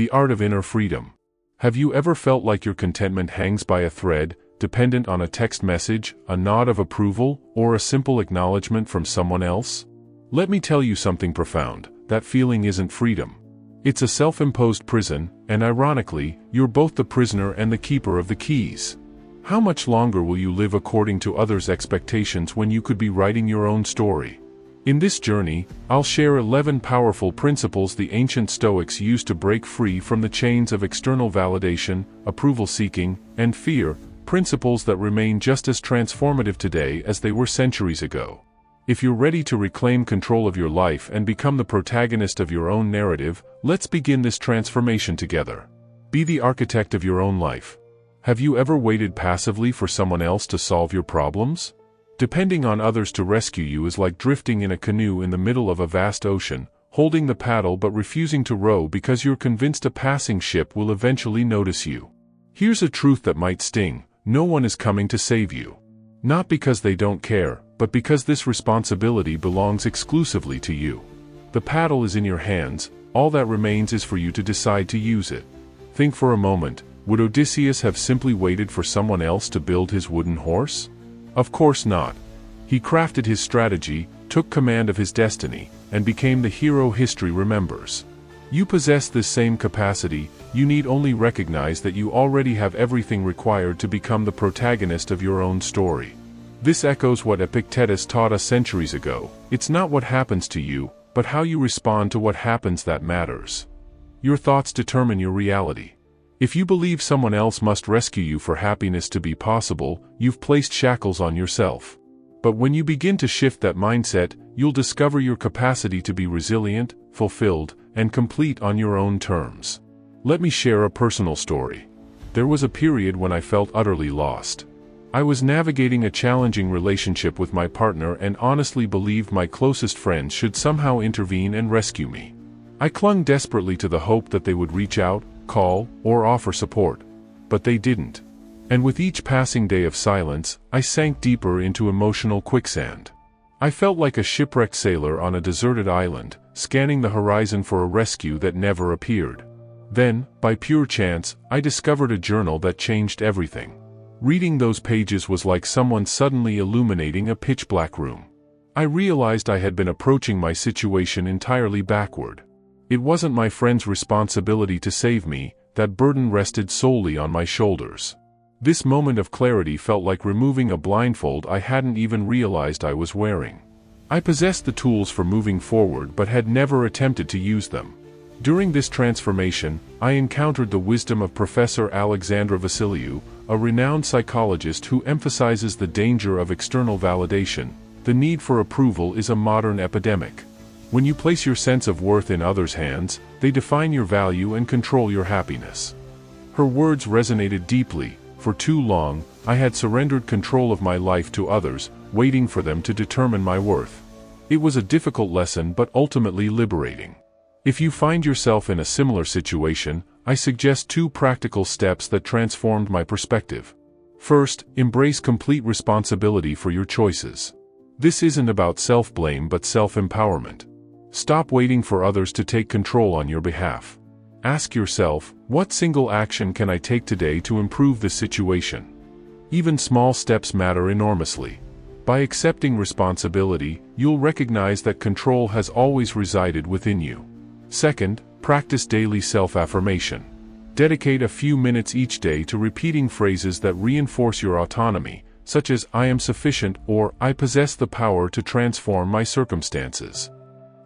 The art of inner freedom. Have you ever felt like your contentment hangs by a thread, dependent on a text message, a nod of approval, or a simple acknowledgement from someone else? Let me tell you something profound: that feeling isn't freedom. It's a self-imposed prison, and ironically, you're both the prisoner and the keeper of the keys. How much longer will you live according to others' expectations when you could be writing your own story? In this journey, I'll share 11 powerful principles the ancient Stoics used to break free from the chains of external validation, approval-seeking, and fear, principles that remain just as transformative today as they were centuries ago. If you're ready to reclaim control of your life and become the protagonist of your own narrative, let's begin this transformation together. Be the architect of your own life. Have you ever waited passively for someone else to solve your problems? Depending on others to rescue you is like drifting in a canoe in the middle of a vast ocean, holding the paddle but refusing to row because you're convinced a passing ship will eventually notice you. Here's a truth that might sting: no one is coming to save you. Not because they don't care, but because this responsibility belongs exclusively to you. The paddle is in your hands, all that remains is for you to decide to use it. Think for a moment, would Odysseus have simply waited for someone else to build his wooden horse? Of course not. He crafted his strategy, took command of his destiny, and became the hero history remembers. You possess this same capacity. You need only recognize that you already have everything required to become the protagonist of your own story. This echoes what Epictetus taught us centuries ago: it's not what happens to you, but how you respond to what happens that matters. Your thoughts determine your reality. If you believe someone else must rescue you for happiness to be possible, you've placed shackles on yourself. But when you begin to shift that mindset, you'll discover your capacity to be resilient, fulfilled, and complete on your own terms. Let me share a personal story. There was a period when I felt utterly lost. I was navigating a challenging relationship with my partner and honestly believed my closest friends should somehow intervene and rescue me. I clung desperately to the hope that they would reach out, call, or offer support. But they didn't. And with each passing day of silence, I sank deeper into emotional quicksand. I felt like a shipwrecked sailor on a deserted island, scanning the horizon for a rescue that never appeared. Then, by pure chance, I discovered a journal that changed everything. Reading those pages was like someone suddenly illuminating a pitch-black room. I realized I had been approaching my situation entirely backward. It wasn't my friend's responsibility to save me, that burden rested solely on my shoulders. This moment of clarity felt like removing a blindfold I hadn't even realized I was wearing. I possessed the tools for moving forward but had never attempted to use them. During this transformation, I encountered the wisdom of Professor Alexandra Vassiliou, a renowned psychologist who emphasizes the danger of external validation. The need for approval is a modern epidemic. When you place your sense of worth in others' hands, they define your value and control your happiness. Her words resonated deeply. For too long, I had surrendered control of my life to others, waiting for them to determine my worth. It was a difficult lesson but ultimately liberating. If you find yourself in a similar situation, I suggest 2 practical steps that transformed my perspective. First, embrace complete responsibility for your choices. This isn't about self-blame but self-empowerment. Stop waiting for others to take control on your behalf. Ask yourself, what single action can I take today to improve this situation? Even small steps matter enormously. By accepting responsibility, you'll recognize that control has always resided within you. Second, practice daily self-affirmation. Dedicate a few minutes each day to repeating phrases that reinforce your autonomy, such as "I am sufficient" or "I possess the power to transform my circumstances."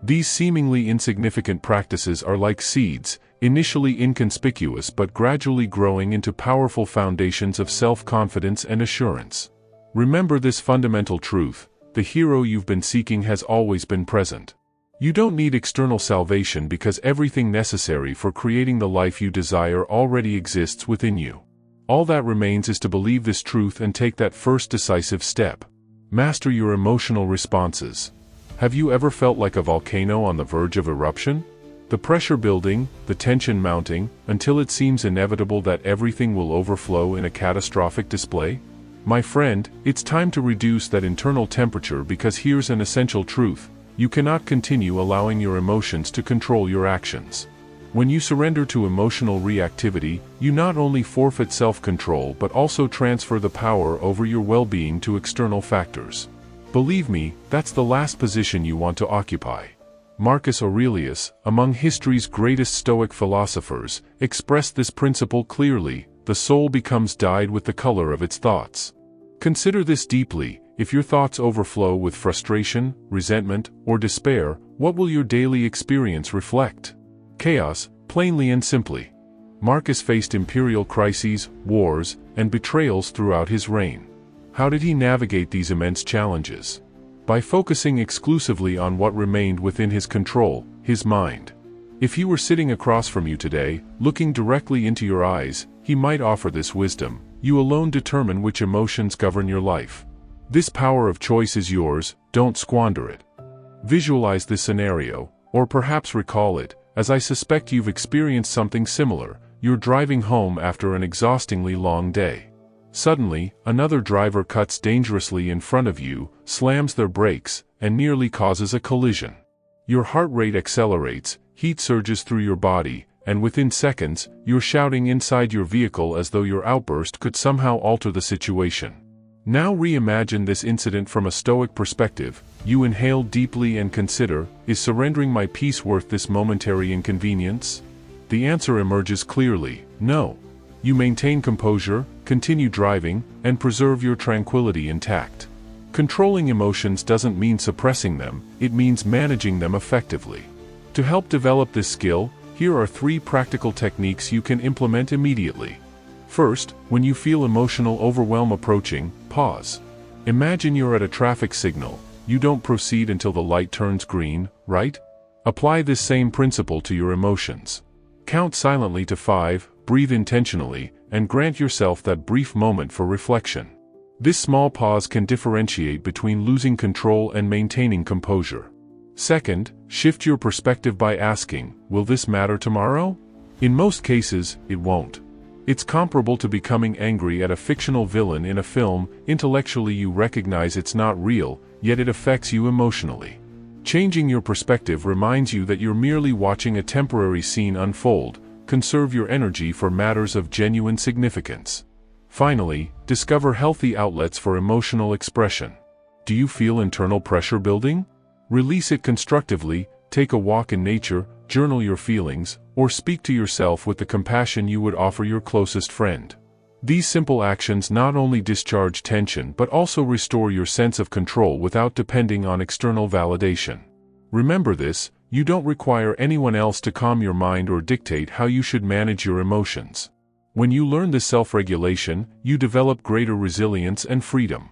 These seemingly insignificant practices are like seeds, initially inconspicuous but gradually growing into powerful foundations of self-confidence and assurance. Remember this fundamental truth: the hero you've been seeking has always been present. You don't need external salvation because everything necessary for creating the life you desire already exists within you. All that remains is to believe this truth and take that first decisive step. Master your emotional responses. Have you ever felt like a volcano on the verge of eruption? The pressure building, the tension mounting, until it seems inevitable that everything will overflow in a catastrophic display? My friend, it's time to reduce that internal temperature because here's an essential truth: you cannot continue allowing your emotions to control your actions. When you surrender to emotional reactivity, you not only forfeit self-control but also transfer the power over your well-being to external factors. Believe me, that's the last position you want to occupy. Marcus Aurelius, among history's greatest Stoic philosophers, expressed this principle clearly: the soul becomes dyed with the color of its thoughts. Consider this deeply. If your thoughts overflow with frustration, resentment, or despair, what will your daily experience reflect? Chaos, plainly and simply. Marcus faced imperial crises, wars, and betrayals throughout his reign. How did he navigate these immense challenges? By focusing exclusively on what remained within his control, his mind. If he were sitting across from you today, looking directly into your eyes, he might offer this wisdom: you alone determine which emotions govern your life. This power of choice is yours, don't squander it. Visualize this scenario, or perhaps recall it, as I suspect you've experienced something similar. You're driving home after an exhaustingly long day. Suddenly, another driver cuts dangerously in front of you, slams their brakes, and nearly causes a collision. Your heart rate accelerates, heat surges through your body, and within seconds, you're shouting inside your vehicle as though your outburst could somehow alter the situation. Now reimagine this incident from a Stoic perspective. You inhale deeply and consider: is surrendering my peace worth this momentary inconvenience? The answer emerges clearly: no. You maintain composure, continue driving, and preserve your tranquility intact. Controlling emotions doesn't mean suppressing them, it means managing them effectively. To help develop this skill, here are 3 practical techniques you can implement immediately. First, when you feel emotional overwhelm approaching, pause. Imagine you're at a traffic signal. You don't proceed until the light turns green, right? Apply this same principle to your emotions. Count silently to 5, breathe intentionally, and grant yourself that brief moment for reflection. This small pause can differentiate between losing control and maintaining composure. Second, shift your perspective by asking: will this matter tomorrow? In most cases, it won't. It's comparable to becoming angry at a fictional villain in a film. Intellectually you recognize it's not real, yet it affects you emotionally. Changing your perspective reminds you that you're merely watching a temporary scene unfold. Conserve your energy for matters of genuine significance. Finally, discover healthy outlets for emotional expression. Do you feel internal pressure building? Release it constructively. Take a walk in nature, journal your feelings, or speak to yourself with the compassion you would offer your closest friend. These simple actions not only discharge tension but also restore your sense of control without depending on external validation. Remember this: you don't require anyone else to calm your mind or dictate how you should manage your emotions. When you learn this self-regulation, you develop greater resilience and freedom.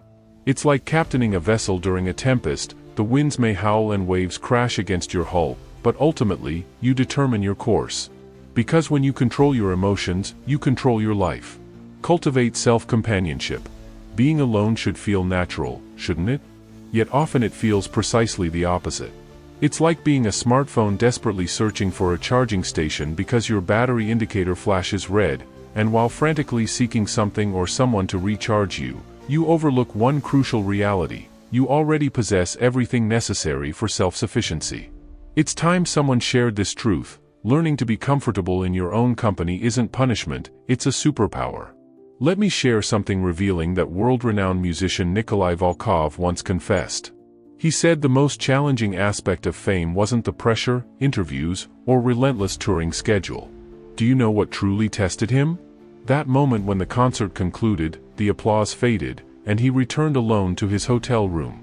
It's like captaining a vessel during a tempest. The winds may howl and waves crash against your hull, but ultimately, you determine your course. Because when you control your emotions, you control your life. Cultivate self-companionship. Being alone should feel natural, shouldn't it? Yet often it feels precisely the opposite. It's like being a smartphone desperately searching for a charging station because your battery indicator flashes red, and while frantically seeking something or someone to recharge you, you overlook one crucial reality: you already possess everything necessary for self-sufficiency. It's time someone shared this truth. Learning to be comfortable in your own company isn't punishment, it's a superpower. Let me share something revealing that world-renowned musician Nikolai Volkov once confessed. He said the most challenging aspect of fame wasn't the pressure, interviews, or relentless touring schedule. Do you know what truly tested him? That moment when the concert concluded, the applause faded, and he returned alone to his hotel room.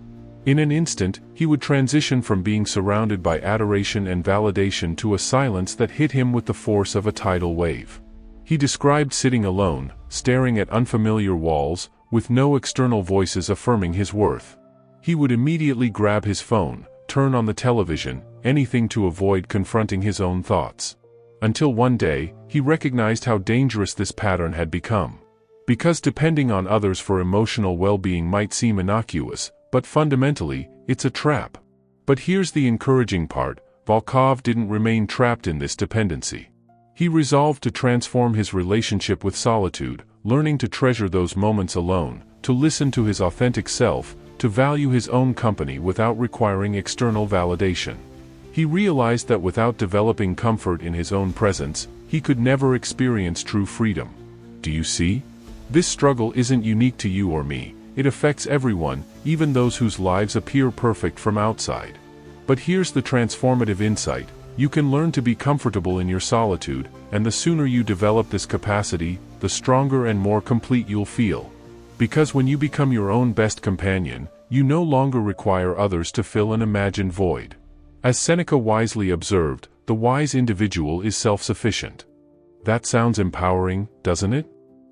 In an instant, he would transition from being surrounded by adoration and validation to a silence that hit him with the force of a tidal wave. He described sitting alone, staring at unfamiliar walls, with no external voices affirming his worth. He would immediately grab his phone, turn on the television, anything to avoid confronting his own thoughts. Until one day, he recognized how dangerous this pattern had become. Because depending on others for emotional well-being might seem innocuous, but fundamentally, it's a trap. But here's the encouraging part: Volkov didn't remain trapped in this dependency. He resolved to transform his relationship with solitude, learning to treasure those moments alone, to listen to his authentic self, to value his own company without requiring external validation. He realized that without developing comfort in his own presence, he could never experience true freedom. Do you see? This struggle isn't unique to you or me. It affects everyone, even those whose lives appear perfect from outside. But here's the transformative insight. You can learn to be comfortable in your solitude, and the sooner you develop this capacity, the stronger and more complete you'll feel. Because when you become your own best companion, you no longer require others to fill an imagined void. As Seneca wisely observed, the wise individual is self-sufficient. That sounds empowering, doesn't it?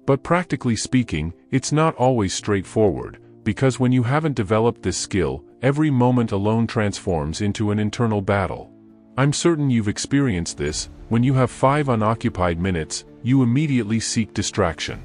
But practically speaking, it's not always straightforward, because when you haven't developed this skill, every moment alone transforms into an internal battle. I'm certain you've experienced this. When you have 5 unoccupied minutes, you immediately seek distraction.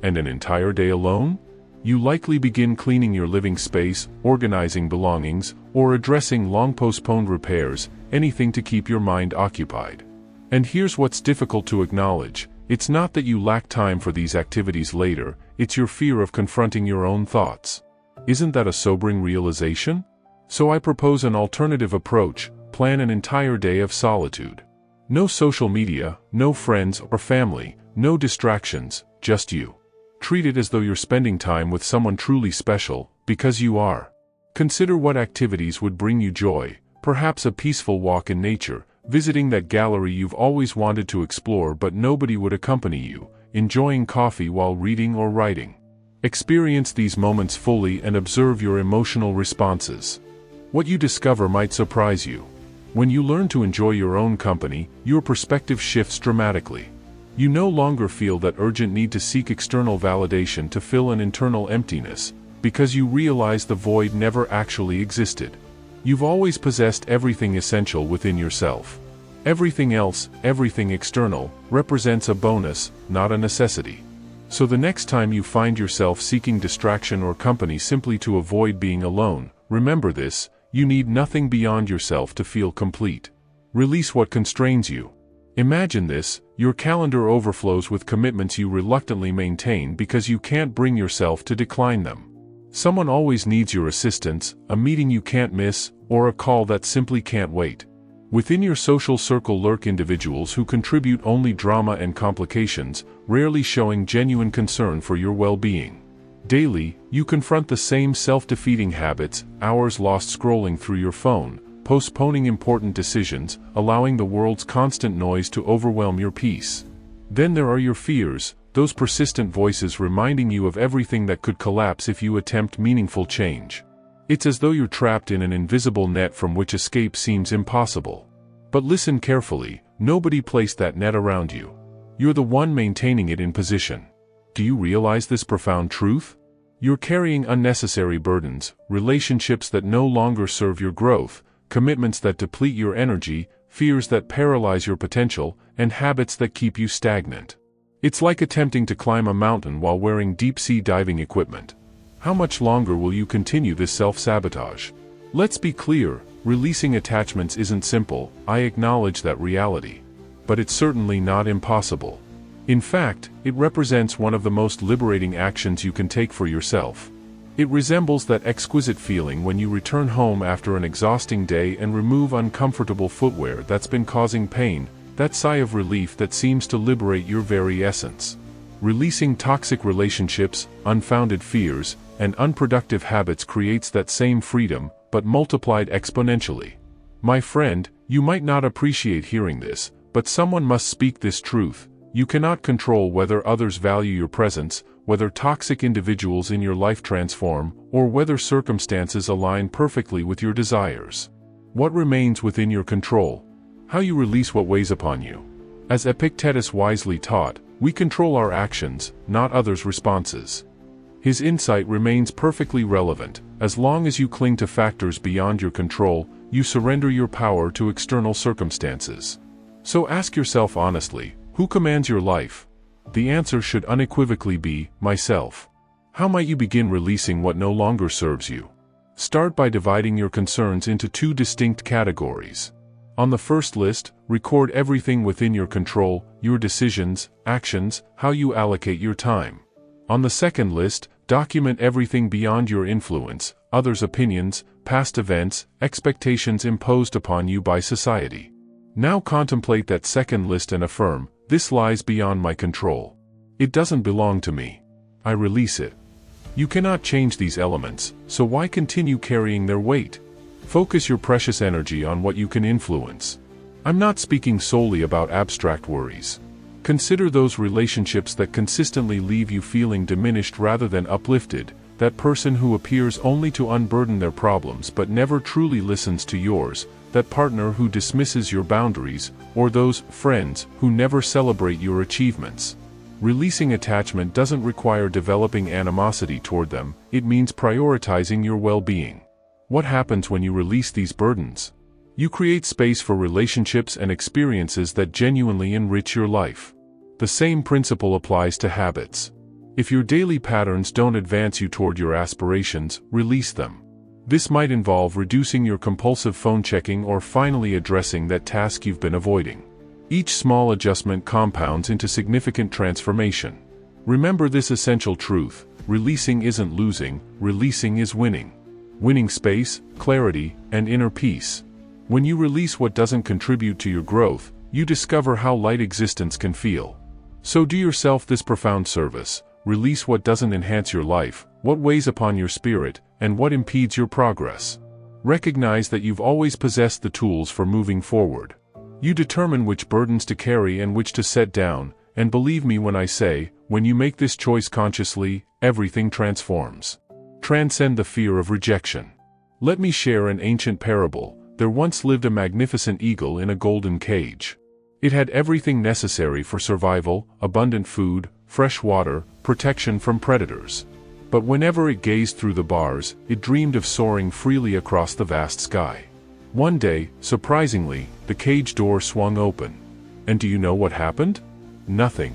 And an entire day alone? You likely begin cleaning your living space, organizing belongings, or addressing long-postponed repairs, anything to keep your mind occupied. And here's what's difficult to acknowledge. It's not that you lack time for these activities later, it's your fear of confronting your own thoughts. Isn't that a sobering realization? So I propose an alternative approach. Plan an entire day of solitude. No social media, no friends or family, no distractions, just you. Treat it as though you're spending time with someone truly special, because you are. Consider what activities would bring you joy, perhaps a peaceful walk in nature, visiting that gallery you've always wanted to explore but nobody would accompany you, enjoying coffee while reading or writing. Experience these moments fully and observe your emotional responses. What you discover might surprise you. When you learn to enjoy your own company, your perspective shifts dramatically. You no longer feel that urgent need to seek external validation to fill an internal emptiness, because you realize the void never actually existed. You've always possessed everything essential within yourself. Everything else, everything external, represents a bonus, not a necessity. So the next time you find yourself seeking distraction or company simply to avoid being alone, remember this: you need nothing beyond yourself to feel complete. Release what constrains you. Imagine this: your calendar overflows with commitments you reluctantly maintain because you can't bring yourself to decline them. Someone always needs your assistance, a meeting you can't miss, or a call that simply can't wait. Within your social circle lurk individuals who contribute only drama and complications, rarely showing genuine concern for your well-being. Daily, you confront the same self-defeating habits, hours lost scrolling through your phone, postponing important decisions, allowing the world's constant noise to overwhelm your peace. Then there are your fears, those persistent voices reminding you of everything that could collapse if you attempt meaningful change. It's as though you're trapped in an invisible net from which escape seems impossible. But listen carefully, nobody placed that net around you. You're the one maintaining it in position. Do you realize this profound truth? You're carrying unnecessary burdens, relationships that no longer serve your growth, commitments that deplete your energy, fears that paralyze your potential, and habits that keep you stagnant. It's like attempting to climb a mountain while wearing deep-sea diving equipment. How much longer will you continue this self-sabotage? Let's be clear, releasing attachments isn't simple. I acknowledge that reality. But it's certainly not impossible. In fact, it represents one of the most liberating actions you can take for yourself. It resembles that exquisite feeling when you return home after an exhausting day and remove uncomfortable footwear that's been causing pain, that sigh of relief that seems to liberate your very essence. Releasing toxic relationships, unfounded fears, and unproductive habits creates that same freedom, but multiplied exponentially. My friend, you might not appreciate hearing this, but someone must speak this truth. You cannot control whether others value your presence, whether toxic individuals in your life transform, or whether circumstances align perfectly with your desires. What remains within your control? How you release what weighs upon you. As Epictetus wisely taught, we control our actions, not others' responses. His insight remains perfectly relevant. As long as you cling to factors beyond your control, you surrender your power to external circumstances. So ask yourself honestly, who commands your life? The answer should unequivocally be, myself. How might you begin releasing what no longer serves you? Start by dividing your concerns into 2 distinct categories. On the first list, record everything within your control, your decisions, actions, how you allocate your time. On the second list, document everything beyond your influence, others' opinions, past events, expectations imposed upon you by society. Now contemplate that second list and affirm, this lies beyond my control. It doesn't belong to me. I release it. You cannot change these elements, so why continue carrying their weight? Focus your precious energy on what you can influence. I'm not speaking solely about abstract worries. Consider those relationships that consistently leave you feeling diminished rather than uplifted, that person who appears only to unburden their problems but never truly listens to yours, that partner who dismisses your boundaries, or those friends who never celebrate your achievements. Releasing attachment doesn't require developing animosity toward them, it means prioritizing your well-being. What happens when you release these burdens? You create space for relationships and experiences that genuinely enrich your life. The same principle applies to habits. If your daily patterns don't advance you toward your aspirations, release them. This might involve reducing your compulsive phone checking or finally addressing that task you've been avoiding. Each small adjustment compounds into significant transformation. Remember this essential truth: releasing isn't losing, releasing is winning. Winning space, clarity, and inner peace. When you release what doesn't contribute to your growth, you discover how light existence can feel. So do yourself this profound service: release what doesn't enhance your life, what weighs upon your spirit, and what impedes your progress. Recognize that you've always possessed the tools for moving forward. You determine which burdens to carry and which to set down, and believe me when I say, when you make this choice consciously, everything transforms. Transcend the fear of rejection. Let me share an ancient parable. There once lived a magnificent eagle in a golden cage. It had everything necessary for survival: abundant food, fresh water, protection from predators. But whenever it gazed through the bars, it dreamed of soaring freely across the vast sky. One day, surprisingly, the cage door swung open. And do you know what happened? Nothing.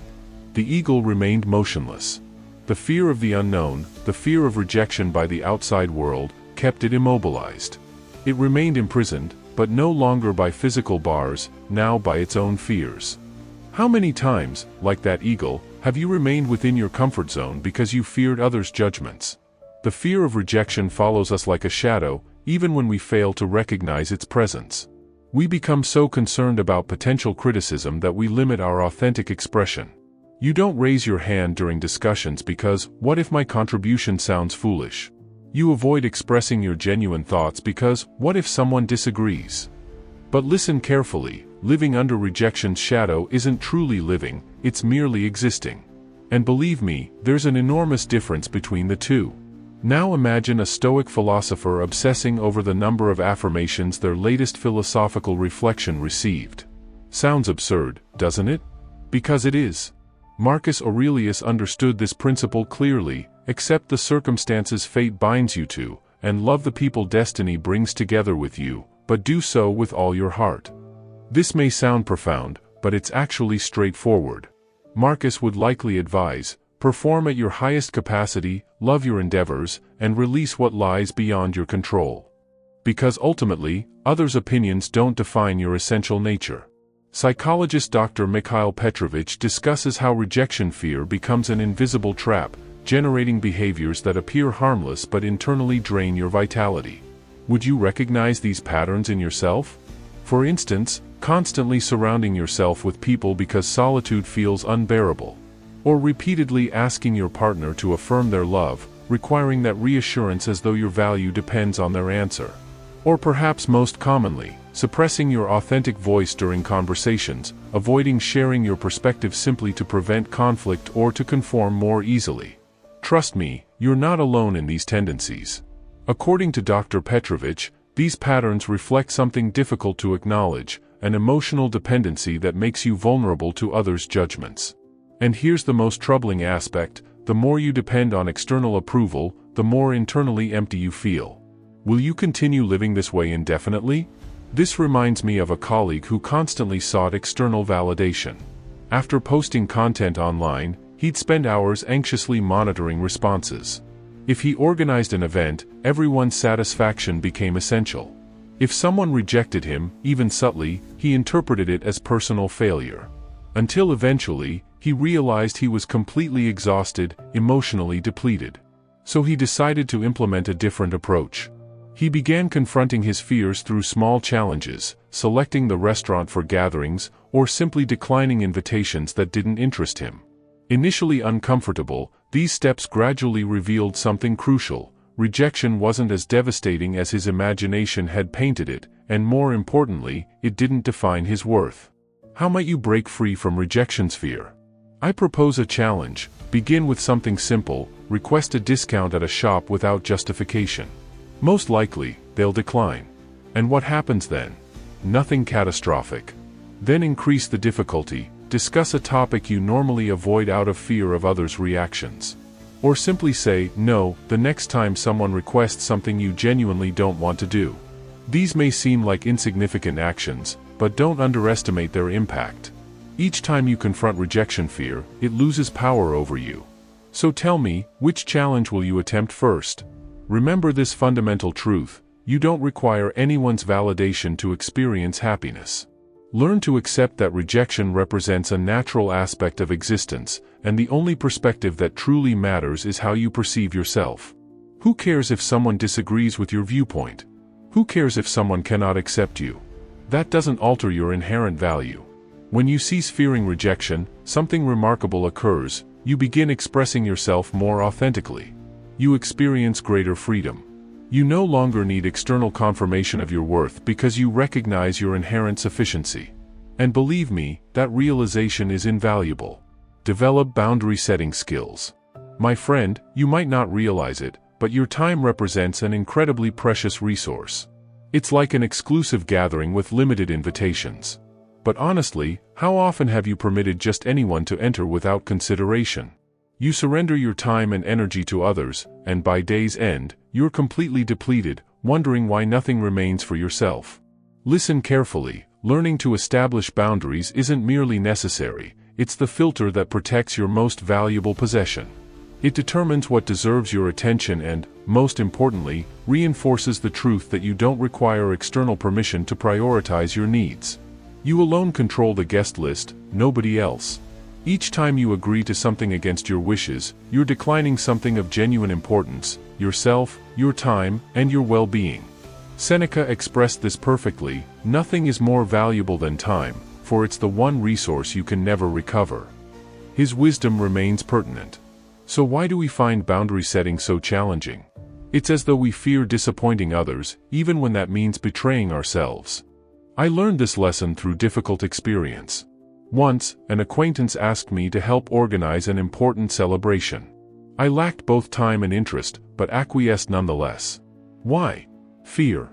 The eagle remained motionless. The fear of the unknown, the fear of rejection by the outside world, kept it immobilized. It remained imprisoned, but no longer by physical bars, now by its own fears. How many times, like that eagle, have you remained within your comfort zone because you feared others' judgments? The fear of rejection follows us like a shadow, even when we fail to recognize its presence. We become so concerned about potential criticism that we limit our authentic expression. You don't raise your hand during discussions because, what if my contribution sounds foolish? You avoid expressing your genuine thoughts because, what if someone disagrees? But listen carefully, living under rejection's shadow isn't truly living, it's merely existing. And believe me, there's an enormous difference between the two. Now imagine a Stoic philosopher obsessing over the number of affirmations their latest philosophical reflection received. Sounds absurd, doesn't it? Because it is. Marcus Aurelius understood this principle clearly: accept the circumstances fate binds you to, and love the people destiny brings together with you, but do so with all your heart. This may sound profound, but it's actually straightforward. Marcus would likely advise: perform at your highest capacity, love your endeavors, and release what lies beyond your control. Because ultimately, others' opinions don't define your essential nature. Psychologist Dr. Mikhail Petrovich discusses how rejection fear becomes an invisible trap, generating behaviors that appear harmless but internally drain your vitality. Would you recognize these patterns in yourself? For instance, constantly surrounding yourself with people because solitude feels unbearable. Or repeatedly asking your partner to affirm their love, requiring that reassurance as though your value depends on their answer. Or perhaps most commonly, suppressing your authentic voice during conversations, avoiding sharing your perspective simply to prevent conflict or to conform more easily. Trust me, you're not alone in these tendencies. According to Dr. Petrovich, these patterns reflect something difficult to acknowledge: an emotional dependency that makes you vulnerable to others' judgments. And here's the most troubling aspect: the more you depend on external approval, the more internally empty you feel. Will you continue living this way indefinitely? This reminds me of a colleague who constantly sought external validation. After posting content online, he'd spend hours anxiously monitoring responses. If he organized an event, everyone's satisfaction became essential. If someone rejected him, even subtly, he interpreted it as personal failure. Until eventually, he realized he was completely exhausted, emotionally depleted. So he decided to implement a different approach. He began confronting his fears through small challenges, selecting the restaurant for gatherings, or simply declining invitations that didn't interest him. Initially uncomfortable, these steps gradually revealed something crucial. Rejection wasn't as devastating as his imagination had painted it, and more importantly, it didn't define his worth. How might you break free from rejection's fear? I propose a challenge. Begin with something simple. Request a discount at a shop without justification. Most likely, they'll decline. And what happens then? Nothing catastrophic. Then increase the difficulty. Discuss a topic you normally avoid out of fear of others' reactions. Or simply say no the next time someone requests something you genuinely don't want to do. These may seem like insignificant actions, but don't underestimate their impact. Each time you confront rejection fear, it loses power over you. So tell me, which challenge will you attempt first? Remember this fundamental truth: you don't require anyone's validation to experience happiness. Learn to accept that rejection represents a natural aspect of existence, and the only perspective that truly matters is how you perceive yourself. Who cares if someone disagrees with your viewpoint? Who cares if someone cannot accept you? That doesn't alter your inherent value. When you cease fearing rejection, something remarkable occurs. You begin expressing yourself more authentically. You experience greater freedom. You no longer need external confirmation of your worth because you recognize your inherent sufficiency. And believe me, that realization is invaluable. Develop boundary-setting skills. My friend, you might not realize it, but your time represents an incredibly precious resource. It's like an exclusive gathering with limited invitations. But honestly, how often have you permitted just anyone to enter without consideration? You surrender your time and energy to others, and by day's end, you're completely depleted, wondering why nothing remains for yourself. Listen carefully. Learning to establish boundaries isn't merely necessary, it's the filter that protects your most valuable possession. It determines what deserves your attention and, most importantly, reinforces the truth that you don't require external permission to prioritize your needs. You alone control the guest list, nobody else. Each time you agree to something against your wishes, you're declining something of genuine importance: yourself, your time, and your well-being. Seneca expressed this perfectly: nothing is more valuable than time, for it's the one resource you can never recover. His wisdom remains pertinent. So why do we find boundary setting so challenging? It's as though we fear disappointing others, even when that means betraying ourselves. I learned this lesson through difficult experience. Once, an acquaintance asked me to help organize an important celebration. I lacked both time and interest, but acquiesced nonetheless. Why? Fear.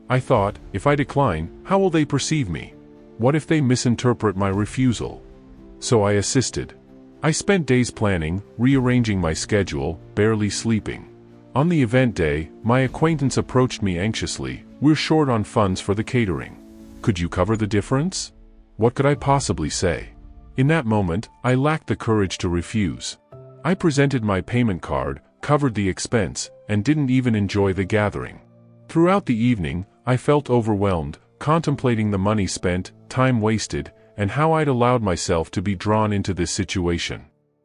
I thought, if I decline, how will they perceive me? What if they misinterpret my refusal? So I assisted. I spent days planning, rearranging my schedule, barely sleeping. On the event day, my acquaintance approached me anxiously: "We're short on funds for the catering. Could you cover the difference?" What could I possibly say? In that moment, I lacked the courage to refuse. I presented my payment card, covered the expense, and didn't even enjoy the gathering. Throughout the evening, I felt overwhelmed, contemplating the money spent, time wasted, and how I'd allowed myself to be drawn into this situation.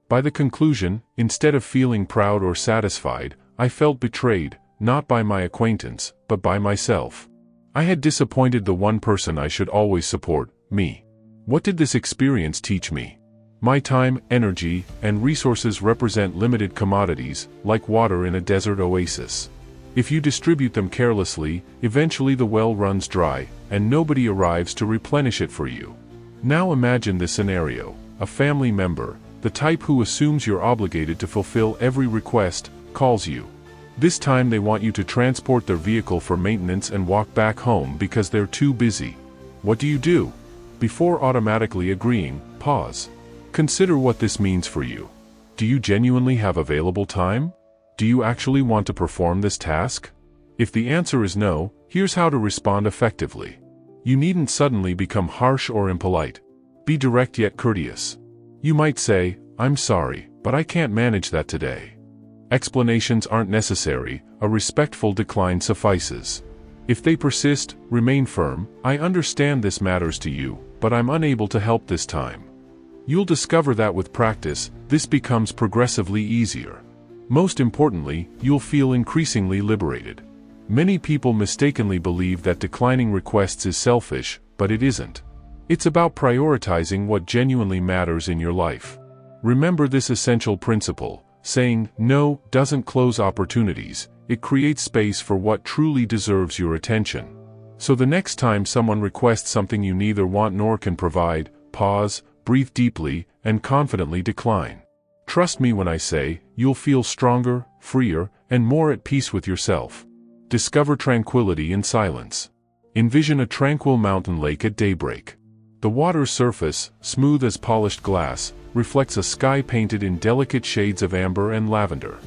By the conclusion, instead of feeling proud or satisfied, I felt betrayed, not by my acquaintance, but by myself. I had disappointed the one person I should always support, me. What did this experience teach me? My time, energy, and resources represent limited commodities, like water in a desert oasis. If you distribute them carelessly, eventually the well runs dry, and nobody arrives to replenish it for you. Now imagine this scenario: a family member, the type who assumes you're obligated to fulfill every request, calls you. This time they want you to transport their vehicle for maintenance and walk back home because they're too busy. What do? Before automatically agreeing, pause. Consider what this means for you. Do you genuinely have available time? Do you actually want to perform this task? If the answer is no, here's how to respond effectively. You needn't suddenly become harsh or impolite. Be direct yet courteous. You might say, "I'm sorry, but I can't manage that today." Explanations aren't necessary, a respectful decline suffices. If they persist, remain firm: "I understand this matters to you, but I'm unable to help this time." You'll discover that with practice, this becomes progressively easier. Most importantly, you'll feel increasingly liberated. Many people mistakenly believe that declining requests is selfish, but it isn't. It's about prioritizing what genuinely matters in your life. Remember this essential principle: saying no doesn't close opportunities, it creates space for what truly deserves your attention. So the next time someone requests something you neither want nor can provide, pause, breathe deeply, and confidently decline. Trust me when I say, you'll feel stronger, freer, and more at peace with yourself. Discover tranquility in silence. Envision a tranquil mountain lake at daybreak. The water's surface, smooth as polished glass, reflects a sky painted in delicate shades of amber and lavender.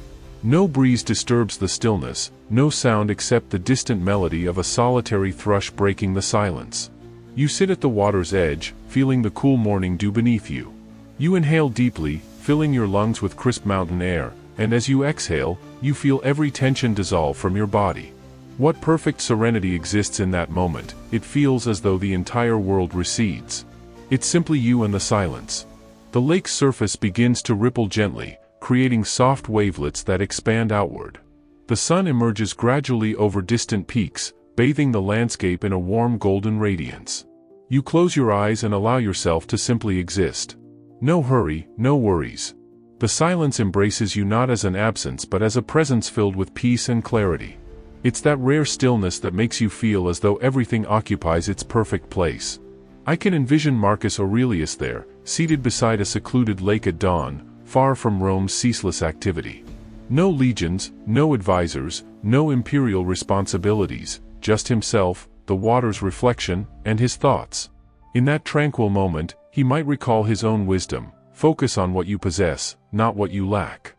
No breeze disturbs the stillness, no sound except the distant melody of a solitary thrush breaking the silence. You sit at the water's edge, feeling the cool morning dew beneath you. You inhale deeply, filling your lungs with crisp mountain air, and as you exhale, you feel every tension dissolve from your body. What perfect serenity exists in that moment. It feels as though the entire world recedes. It's simply you and the silence. The lake's surface begins to ripple gently, creating soft wavelets that expand outward. The sun emerges gradually over distant peaks, bathing the landscape in a warm golden radiance. You close your eyes and allow yourself to simply exist. No hurry, no worries. The silence embraces you not as an absence but as a presence filled with peace and clarity. It's that rare stillness that makes you feel as though everything occupies its perfect place. I can envision Marcus Aurelius there, seated beside a secluded lake at dawn, far from Rome's ceaseless activity. No legions, no advisors, no imperial responsibilities, just himself, the water's reflection, and his thoughts. In that tranquil moment, he might recall his own wisdom: focus on what you possess, not what you lack.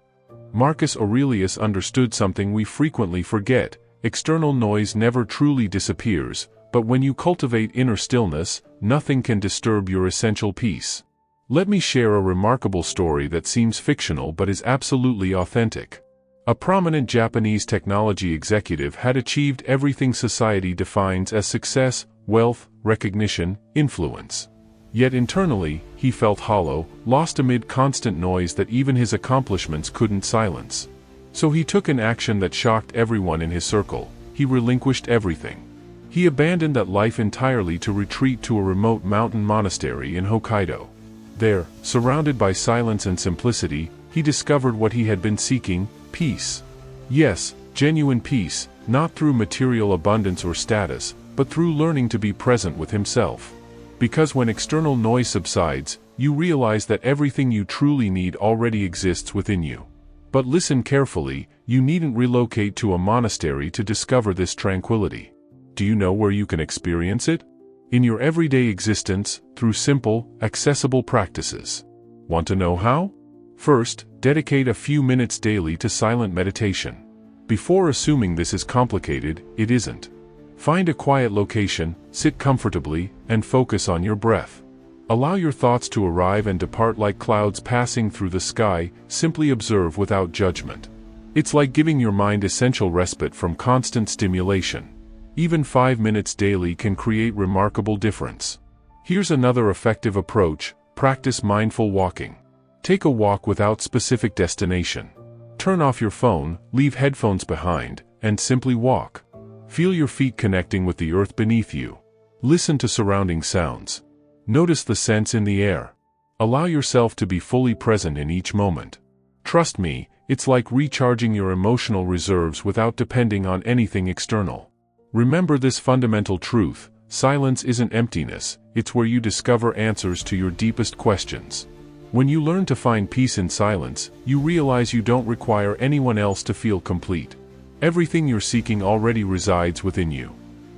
Marcus Aurelius understood something we frequently forget: external noise never truly disappears, but when you cultivate inner stillness, nothing can disturb your essential peace. Let me share a remarkable story that seems fictional but is absolutely authentic. A prominent Japanese technology executive had achieved everything society defines as success: wealth, recognition, influence. Yet internally, he felt hollow, lost amid constant noise that even his accomplishments couldn't silence. So he took an action that shocked everyone in his circle. He relinquished everything. He abandoned that life entirely to retreat to a remote mountain monastery in Hokkaido. There, surrounded by silence and simplicity, he discovered what he had been seeking: peace. Yes, genuine peace, not through material abundance or status, but through learning to be present with himself. Because when external noise subsides, you realize that everything you truly need already exists within you. But listen carefully, you needn't relocate to a monastery to discover this tranquility. Do you know where you can experience it? In your everyday existence, through simple, accessible practices. Want to know how? First, dedicate a few minutes daily to silent meditation. Before assuming this is complicated, it isn't. Find a quiet location, sit comfortably, and focus on your breath. Allow your thoughts to arrive and depart like clouds passing through the sky. Simply observe without judgment. It's like giving your mind essential respite from constant stimulation. Even 5 minutes daily can create remarkable difference. Here's another effective approach: practice mindful walking. Take a walk without specific destination. Turn off your phone, leave headphones behind, and simply walk. Feel your feet connecting with the earth beneath you. Listen to surrounding sounds. Notice the scents in the air. Allow yourself to be fully present in each moment. Trust me, it's like recharging your emotional reserves without depending on anything external. Remember this fundamental truth: silence isn't emptiness, it's where you discover answers to your deepest questions. When you learn to find peace in silence, you realize you don't require anyone else to feel complete. Everything you're seeking already resides within you.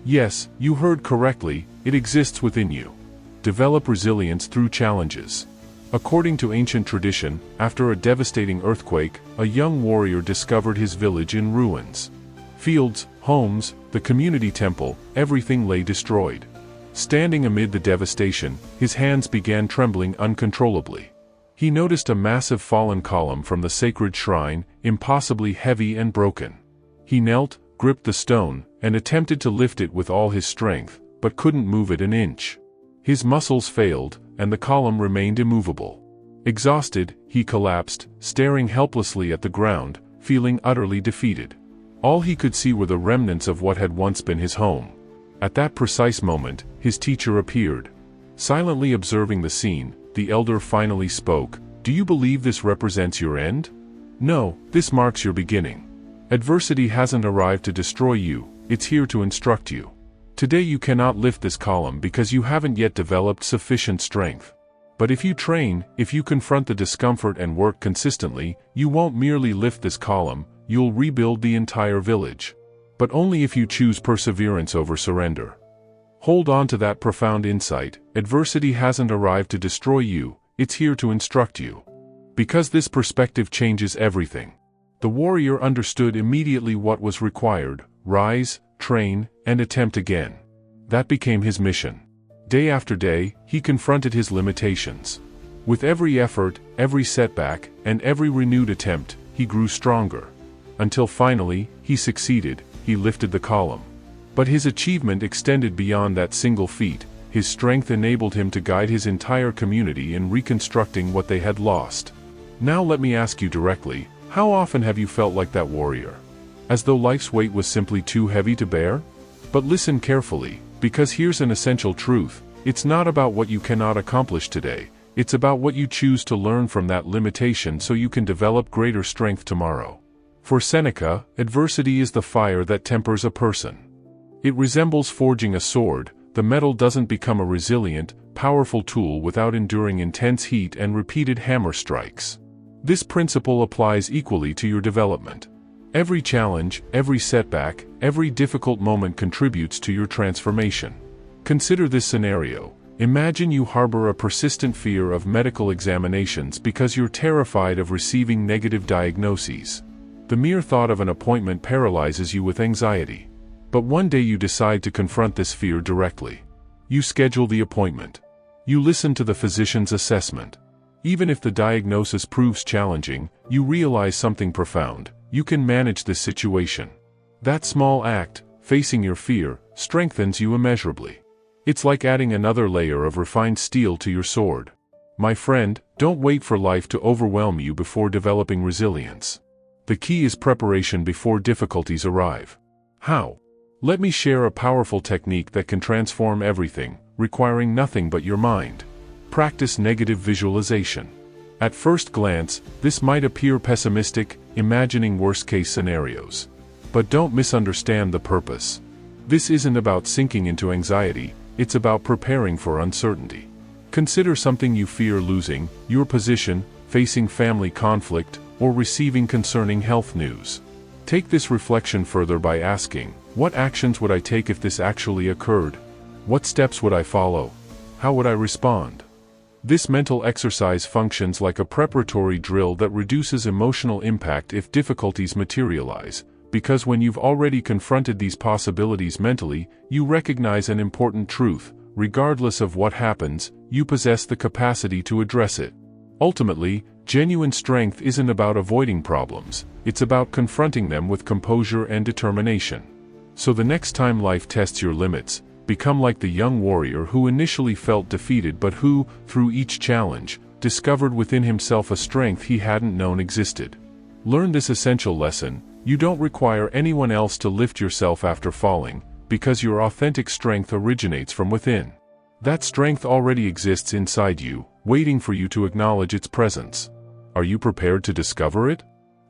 Yes, you heard correctly, it exists within you. Develop resilience through challenges. According to ancient tradition, after a devastating earthquake, a young warrior discovered his village in ruins. Fields, homes, the community temple, everything lay destroyed. Standing amid the devastation, his hands began trembling uncontrollably. He noticed a massive fallen column from the sacred shrine, impossibly heavy and broken. He knelt, gripped the stone, and attempted to lift it with all his strength, but couldn't move it an inch. His muscles failed, and the column remained immovable. Exhausted, he collapsed, staring helplessly at the ground, feeling utterly defeated. All he could see were the remnants of what had once been his home. At that precise moment, his teacher appeared. Silently observing the scene, the elder finally spoke. "Do you believe this represents your end? No, this marks your beginning. Adversity hasn't arrived to destroy you, it's here to instruct you. Today you cannot lift this column because you haven't yet developed sufficient strength. But if you train, if you confront the discomfort and work consistently, you won't merely lift this column, you'll rebuild the entire village. But only if you choose perseverance over surrender." Hold on to that profound insight. Adversity hasn't arrived to destroy you, it's here to instruct you. Because this perspective changes everything. The warrior understood immediately what was required: rise, train, and attempt again. That became his mission. Day after day, he confronted his limitations. With every effort, every setback, and every renewed attempt, he grew stronger. Until finally, he succeeded. He lifted the column. But his achievement extended beyond that single feat. His strength enabled him to guide his entire community in reconstructing what they had lost. Now let me ask you directly, how often have you felt like that warrior? As though life's weight was simply too heavy to bear? But listen carefully, because here's an essential truth. It's not about what you cannot accomplish today, it's about what you choose to learn from that limitation so you can develop greater strength tomorrow. For Seneca, adversity is the fire that tempers a person. It resembles forging a sword. The metal doesn't become a resilient, powerful tool without enduring intense heat and repeated hammer strikes. This principle applies equally to your development. Every challenge, every setback, every difficult moment contributes to your transformation. Consider this scenario. Imagine you harbor a persistent fear of medical examinations because you're terrified of receiving negative diagnoses. The mere thought of an appointment paralyzes you with anxiety. But one day you decide to confront this fear directly. You schedule the appointment. You listen to the physician's assessment. Even if the diagnosis proves challenging, you realize something profound: you can manage this situation. That small act, facing your fear, strengthens you immeasurably. It's like adding another layer of refined steel to your sword. My friend, don't wait for life to overwhelm you before developing resilience. The key is preparation before difficulties arrive. How? Let me share a powerful technique that can transform everything, requiring nothing but your mind. Practice negative visualization. At first glance, this might appear pessimistic, imagining worst-case scenarios. But don't misunderstand the purpose. This isn't about sinking into anxiety, it's about preparing for uncertainty. Consider something you fear losing: your position, facing family conflict, or receiving concerning health news. Take this reflection further by asking, what actions would I take if this actually occurred? What steps would I follow? How would I respond? This mental exercise functions like a preparatory drill that reduces emotional impact if difficulties materialize, because when you've already confronted these possibilities mentally, you recognize an important truth: regardless of what happens, you possess the capacity to address it. Ultimately, genuine strength isn't about avoiding problems, it's about confronting them with composure and determination. So the next time life tests your limits, become like the young warrior who initially felt defeated but who, through each challenge, discovered within himself a strength he hadn't known existed. Learn this essential lesson: you don't require anyone else to lift yourself after falling, because your authentic strength originates from within. That strength already exists inside you, waiting for you to acknowledge its presence. Are you prepared to discover it?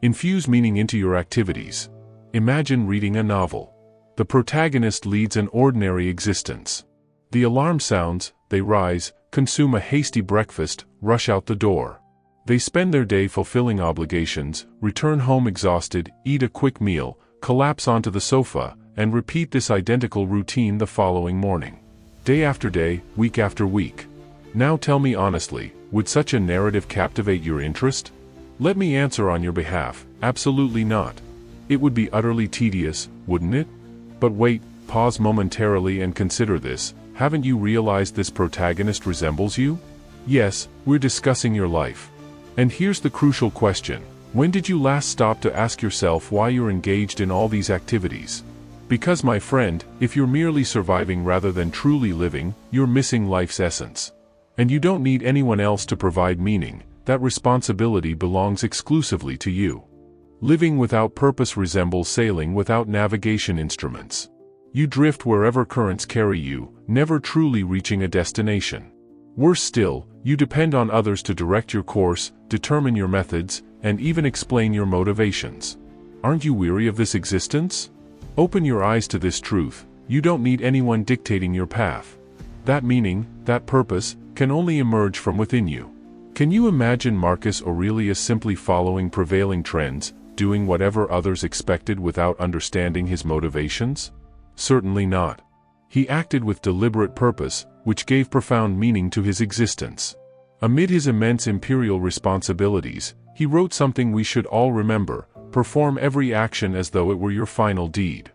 Infuse meaning into your activities. Imagine reading a novel. The protagonist leads an ordinary existence. The alarm sounds, they rise, consume a hasty breakfast, rush out the door. They spend their day fulfilling obligations, return home exhausted, eat a quick meal, collapse onto the sofa, and repeat this identical routine the following morning. Day after day, week after week. Now tell me honestly, would such a narrative captivate your interest? Let me answer on your behalf: absolutely not. It would be utterly tedious, wouldn't it? But wait, pause momentarily and consider this: haven't you realized this protagonist resembles you? Yes, we're discussing your life. And here's the crucial question: when did you last stop to ask yourself why you're engaged in all these activities? Because, my friend, if you're merely surviving rather than truly living, you're missing life's essence. And you don't need anyone else to provide meaning. That responsibility belongs exclusively to you. Living without purpose resembles sailing without navigation instruments. You drift wherever currents carry you, never truly reaching a destination. Worse still, you depend on others to direct your course, determine your methods, and even explain your motivations. Aren't you weary of this existence? Open your eyes to this truth: you don't need anyone dictating your path. That meaning, that purpose, can only emerge from within you. Can you imagine Marcus Aurelius simply following prevailing trends, doing whatever others expected without understanding his motivations? Certainly not. He acted with deliberate purpose, which gave profound meaning to his existence. Amid his immense imperial responsibilities, he wrote something we should all remember: perform every action as though it were your final deed.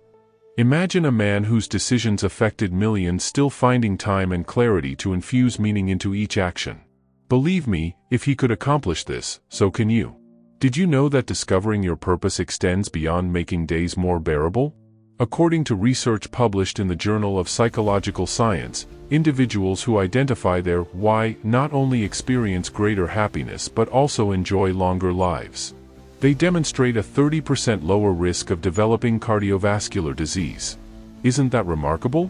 Imagine a man whose decisions affected millions still finding time and clarity to infuse meaning into each action. Believe me, if he could accomplish this, so can you. Did you know that discovering your purpose extends beyond making days more bearable? According to research published in the Journal of Psychological Science, individuals who identify their why not only experience greater happiness but also enjoy longer lives. They demonstrate a 30% lower risk of developing cardiovascular disease. Isn't that remarkable?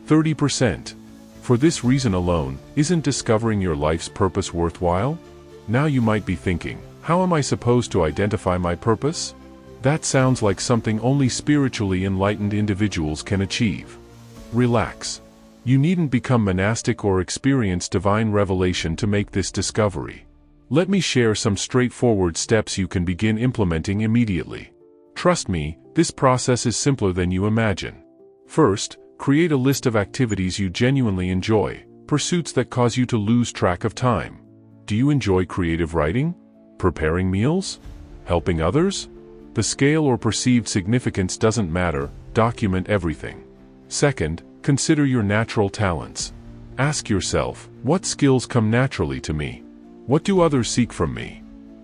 30%. For this reason alone, isn't discovering your life's purpose worthwhile? Now you might be thinking, how am I supposed to identify my purpose? That sounds like something only spiritually enlightened individuals can achieve. Relax. You needn't become monastic or experience divine revelation to make this discovery. Let me share some straightforward steps you can begin implementing immediately. Trust me, this process is simpler than you imagine. First, create a list of activities you genuinely enjoy, pursuits that cause you to lose track of time. Do you enjoy creative writing? Preparing meals? Helping others? The scale or perceived significance doesn't matter, document everything. Second, consider your natural talents. Ask yourself, what skills come naturally to me? What do others seek from me?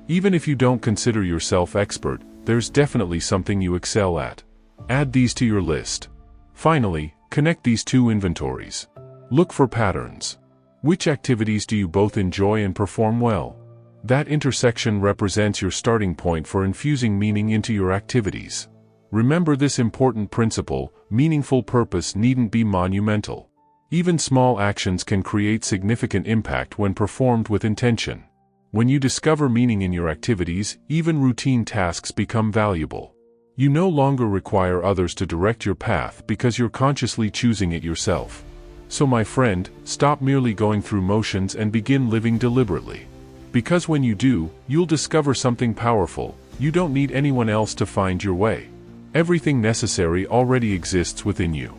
Even if you don't consider yourself expert, there's definitely something you excel at. Add these to your list. Finally, connect these two inventories. Look for patterns. Which activities do you both enjoy and perform well? That intersection represents your starting point for infusing meaning into your activities. Remember this important principle: meaningful purpose needn't be monumental. Even small actions can create significant impact when performed with intention. When you discover meaning in your activities, even routine tasks become valuable. You no longer require others to direct your path because you're consciously choosing it yourself. So my friend, stop merely going through motions and begin living deliberately. Because when you do, you'll discover something powerful. You don't need anyone else to find your way. Everything necessary already exists within you.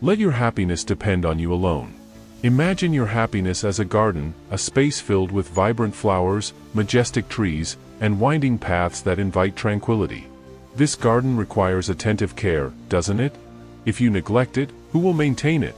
Let your happiness depend on you alone. Imagine your happiness as a garden, a space filled with vibrant flowers, majestic trees, and winding paths that invite tranquility. This garden requires attentive care, doesn't it? If you neglect it, who will maintain it?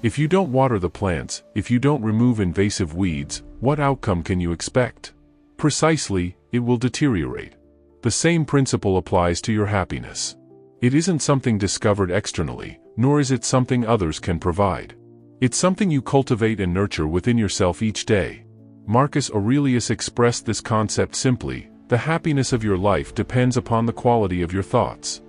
If you don't water the plants, if you don't remove invasive weeds, what outcome can you expect? Precisely, it will deteriorate. The same principle applies to your happiness. It isn't something discovered externally, nor is it something others can provide. It's something you cultivate and nurture within yourself each day. Marcus Aurelius expressed this concept simply: the happiness of your life depends upon the quality of your thoughts.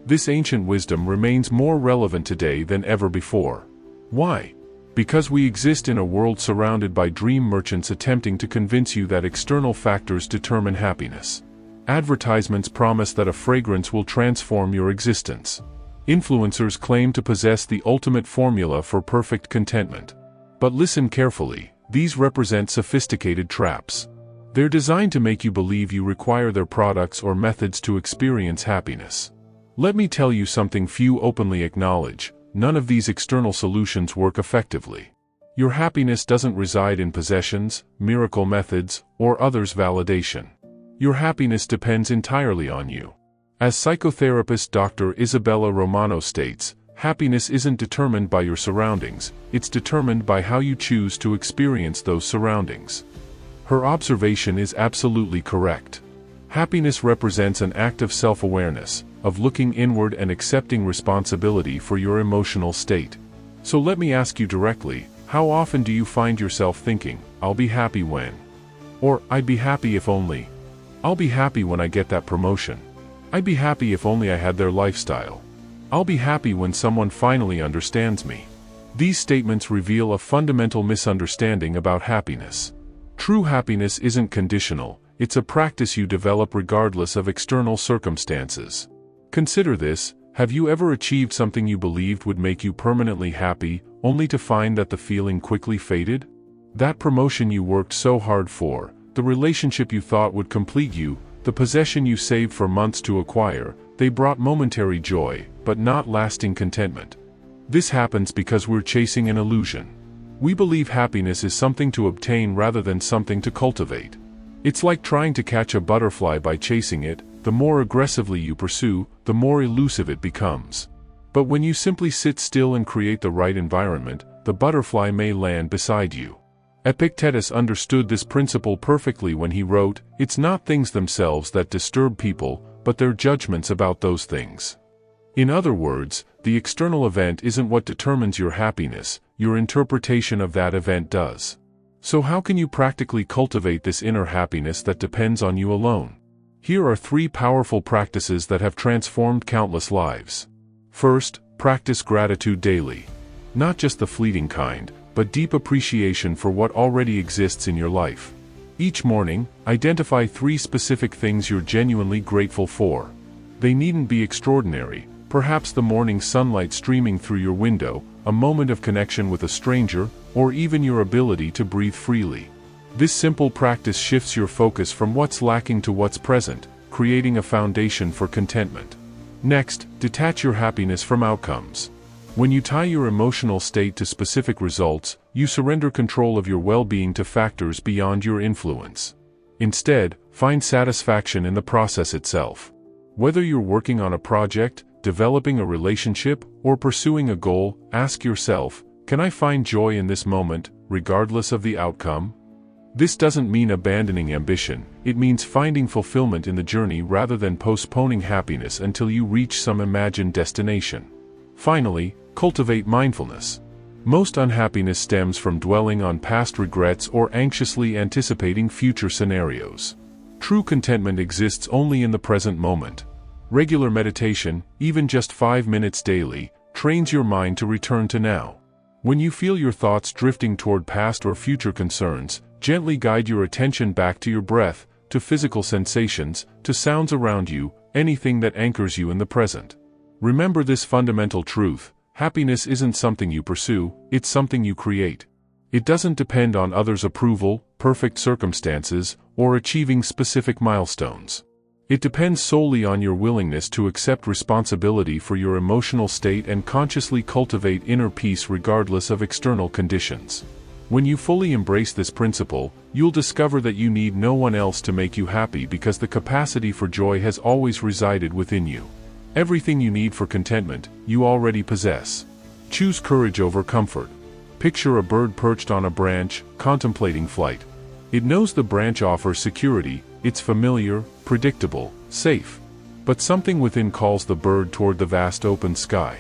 This ancient wisdom remains more relevant today than ever before. Why? Because we exist in a world surrounded by dream merchants attempting to convince you that external factors determine happiness. Advertisements promise that a fragrance will transform your existence. Influencers claim to possess the ultimate formula for perfect contentment. But listen carefully, these represent sophisticated traps. They're designed to make you believe you require their products or methods to experience happiness. Let me tell you something few openly acknowledge: none of these external solutions work effectively. Your happiness doesn't reside in possessions, miracle methods, or others' validation. Your happiness depends entirely on you. As psychotherapist Dr. Isabella Romano states, happiness isn't determined by your surroundings, it's determined by how you choose to experience those surroundings. Her observation is absolutely correct. Happiness represents an act of self-awareness, of looking inward and accepting responsibility for your emotional state. So let me ask you directly, how often do you find yourself thinking, "I'll be happy when," or "I'd be happy if only," "I'll be happy when I get that promotion"? I'd be happy if only I had their lifestyle. I'll be happy when someone finally understands me. These statements reveal a fundamental misunderstanding about happiness. True happiness isn't conditional, it's a practice you develop regardless of external circumstances. Consider this: have you ever achieved something you believed would make you permanently happy, only to find that the feeling quickly faded? That promotion you worked so hard for, the relationship you thought would complete you, the possession you saved for months to acquire, they brought momentary joy, but not lasting contentment. This happens because we're chasing an illusion. We believe happiness is something to obtain rather than something to cultivate. It's like trying to catch a butterfly by chasing it. The more aggressively you pursue, the more elusive it becomes. But when you simply sit still and create the right environment, the butterfly may land beside you. Epictetus understood this principle perfectly when he wrote, "It's not things themselves that disturb people, but their judgments about those things." In other words, the external event isn't what determines your happiness, your interpretation of that event does. So how can you practically cultivate this inner happiness that depends on you alone? Here are 3 powerful practices that have transformed countless lives. First, practice gratitude daily. Not just the fleeting kind, but deep appreciation for what already exists in your life. Each morning, identify 3 specific things you're genuinely grateful for. They needn't be extraordinary, perhaps the morning sunlight streaming through your window, a moment of connection with a stranger, or even your ability to breathe freely. This simple practice shifts your focus from what's lacking to what's present, creating a foundation for contentment. Next, detach your happiness from outcomes. When you tie your emotional state to specific results, you surrender control of your well-being to factors beyond your influence. Instead, find satisfaction in the process itself. Whether you're working on a project, developing a relationship, or pursuing a goal, ask yourself, can I find joy in this moment, regardless of the outcome? This doesn't mean abandoning ambition, it means finding fulfillment in the journey rather than postponing happiness until you reach some imagined destination. Finally, cultivate mindfulness. Most unhappiness stems from dwelling on past regrets or anxiously anticipating future scenarios. True contentment exists only in the present moment. Regular meditation, even just 5 minutes daily, trains your mind to return to now. When you feel your thoughts drifting toward past or future concerns, gently guide your attention back to your breath, to physical sensations, to sounds around you, anything that anchors you in the present. Remember this fundamental truth: happiness isn't something you pursue, it's something you create. It doesn't depend on others' approval, perfect circumstances, or achieving specific milestones. It depends solely on your willingness to accept responsibility for your emotional state and consciously cultivate inner peace regardless of external conditions. When you fully embrace this principle, you'll discover that you need no one else to make you happy because the capacity for joy has always resided within you. Everything you need for contentment, you already possess. Choose courage over comfort. Picture a bird perched on a branch, contemplating flight. It knows the branch offers security, it's familiar, predictable, safe. But something within calls the bird toward the vast open sky.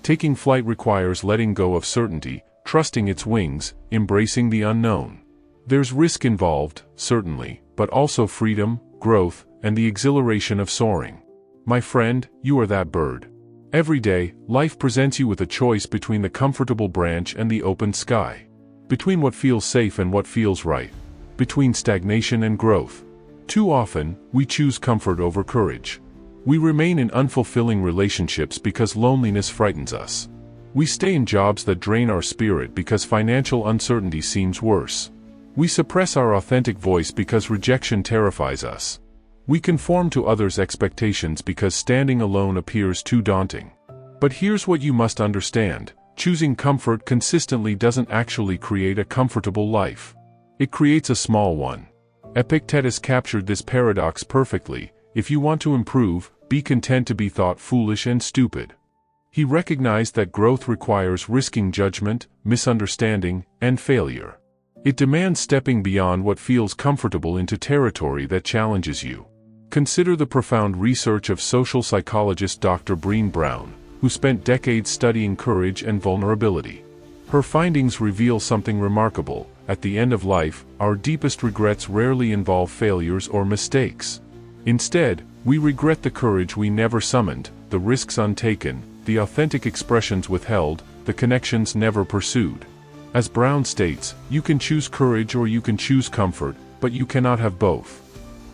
Taking flight requires letting go of certainty, trusting its wings, embracing the unknown. There's risk involved, certainly, but also freedom, growth, and the exhilaration of soaring. My friend, you are that bird. Every day, life presents you with a choice between the comfortable branch and the open sky. Between what feels safe and what feels right. Between stagnation and growth. Too often, we choose comfort over courage. We remain in unfulfilling relationships because loneliness frightens us. We stay in jobs that drain our spirit because financial uncertainty seems worse. We suppress our authentic voice because rejection terrifies us. We conform to others' expectations because standing alone appears too daunting. But here's what you must understand: choosing comfort consistently doesn't actually create a comfortable life. It creates a small one. Epictetus captured this paradox perfectly: if you want to improve, be content to be thought foolish and stupid. He recognized that growth requires risking judgment, misunderstanding, and failure. It demands stepping beyond what feels comfortable into territory that challenges you. Consider the profound research of social psychologist Dr. Brené Brown, who spent decades studying courage and vulnerability. Her findings reveal something remarkable: at the end of life, our deepest regrets rarely involve failures or mistakes. Instead, we regret the courage we never summoned, the risks untaken, the authentic expressions withheld, the connections never pursued. As Brown states, you can choose courage or you can choose comfort, but you cannot have both.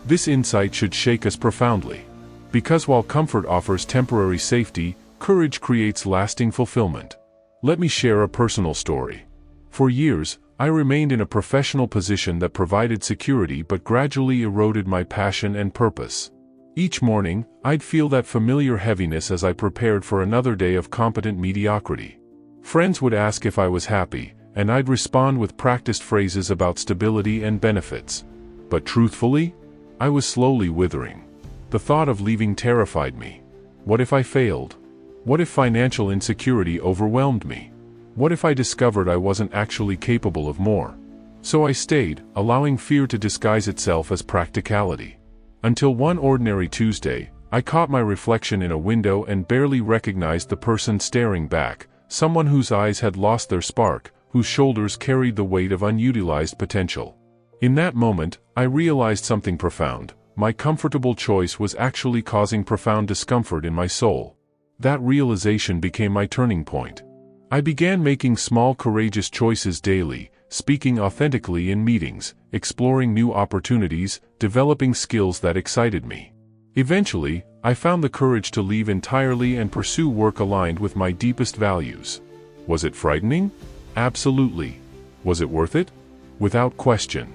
This insight should shake us profoundly. Because while comfort offers temporary safety, courage creates lasting fulfillment. Let me share a personal story. For years, I remained in a professional position that provided security but gradually eroded my passion and purpose. Each morning, I'd feel that familiar heaviness as I prepared for another day of competent mediocrity. Friends would ask if I was happy, and I'd respond with practiced phrases about stability and benefits. But truthfully, I was slowly withering. The thought of leaving terrified me. What if I failed? What if financial insecurity overwhelmed me? What if I discovered I wasn't actually capable of more? So I stayed, allowing fear to disguise itself as practicality. Until one ordinary Tuesday, I caught my reflection in a window and barely recognized the person staring back, someone whose eyes had lost their spark, whose shoulders carried the weight of unutilized potential. In that moment, I realized something profound. My comfortable choice was actually causing profound discomfort in my soul. That realization became my turning point. I began making small courageous choices daily, speaking authentically in meetings, exploring new opportunities, developing skills that excited me. Eventually, I found the courage to leave entirely and pursue work aligned with my deepest values. Was it frightening? Absolutely. Was it worth it? Without question.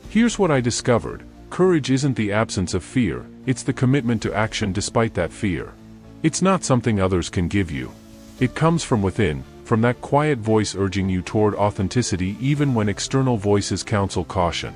Here's what I discovered. Courage isn't the absence of fear, it's the commitment to action despite that fear. It's not something others can give you. It comes from within, from that quiet voice urging you toward authenticity even when external voices counsel caution.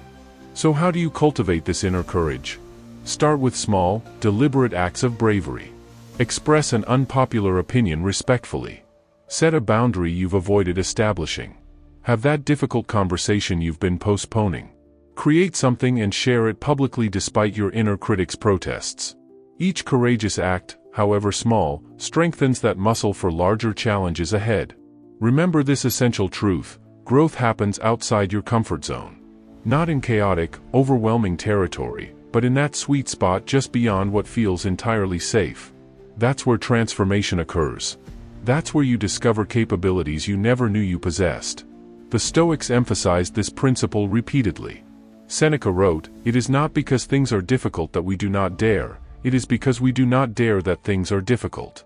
So how do you cultivate this inner courage? Start with small, deliberate acts of bravery. Express an unpopular opinion respectfully. Set a boundary you've avoided establishing. Have that difficult conversation you've been postponing. Create something and share it publicly despite your inner critic's protests. Each courageous act, however small, strengthens that muscle for larger challenges ahead. Remember this essential truth: growth happens outside your comfort zone. Not in chaotic, overwhelming territory, but in that sweet spot just beyond what feels entirely safe. That's where transformation occurs. That's where you discover capabilities you never knew you possessed. The Stoics emphasized this principle repeatedly. Seneca wrote, "It is not because things are difficult that we do not dare, it is because we do not dare that things are difficult."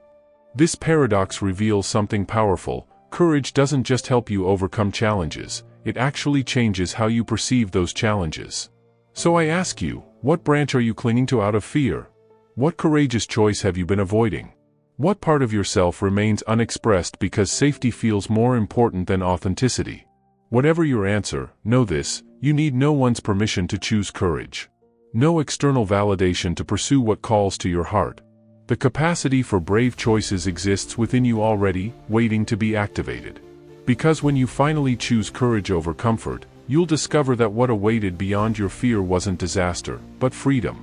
This paradox reveals something powerful. Courage doesn't just help you overcome challenges, it actually changes how you perceive those challenges. So I ask you, what branch are you clinging to out of fear? What courageous choice have you been avoiding? What part of yourself remains unexpressed because safety feels more important than authenticity? Whatever your answer, know this: you need no one's permission to choose courage. No external validation to pursue what calls to your heart. The capacity for brave choices exists within you already, waiting to be activated. Because when you finally choose courage over comfort, you'll discover that what awaited beyond your fear wasn't disaster, but freedom.